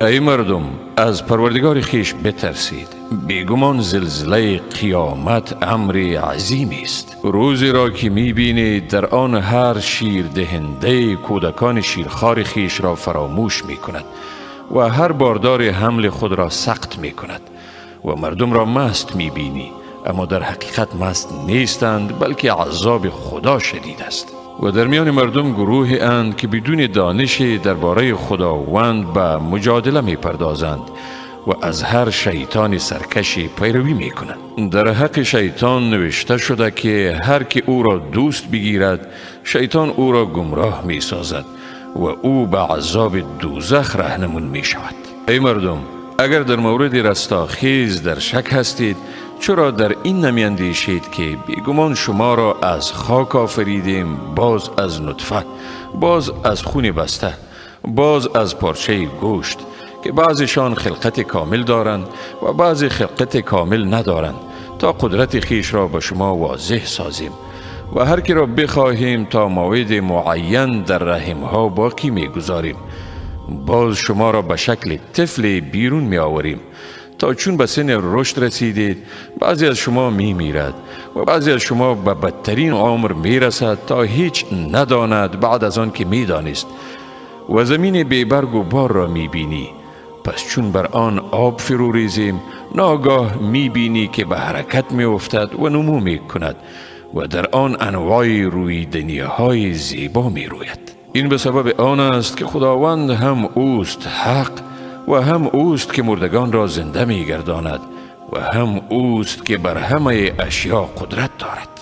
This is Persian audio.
ای مردم، از پروردگار خیش بترسید. بیگمان زلزله قیامت امر عظیمی است. روزی را که می بینید در آن هر شیر دهنده کودکان شیرخوار خیش را فراموش می کند و هر باردار حمل خود را سقط می کند و مردم را مست می بینی، اما در حقیقت مست نیستند، بلکه عذاب خدا شدید است. و در میان مردم گروهی اند که بدون دانش درباره خداوند به مجادله می پردازند و از هر شیطان سرکشی پیروی می کنند. در حق شیطان نوشته شده که هر که او را دوست بگیرد، شیطان او را گمراه می سازد و او به عذاب دوزخ راهنمون می شود. ای مردم، اگر در مورد رستاخیز در شک هستید، چرا در این نمی اندیشید که بیگمان شما را از خاک آفریدیم، باز از نطفه، باز از خون بسته، باز از پارچه گوشت، که بعضشان خلقت کامل دارند و بعض خلقت کامل ندارند، تا قدرت خیش را به شما واضح سازیم و هر کی را بخواهیم تا موعد معین در رحمها باقی می گذاریم. باز شما را به شکل طفل بیرون می آوریم، تا چون به سن رشد رسیدید بعضی از شما می میرد و بعضی از شما به بدترین عمر می رسد تا هیچ نداند بعد از آن که می دانست. و زمین بیبرگ و بار را می بینی، پس چون بر آن آب فرو ریزیم ناگاه می بینی که به حرکت می افتد و نمو می کند و در آن انواع رویدنی‌های زیبا می روید. این به سبب آن است که خداوند هم اوست حق و هم اوست که مردگان را زنده می گرداند و هم اوست که بر همه اشیا قدرت دارد.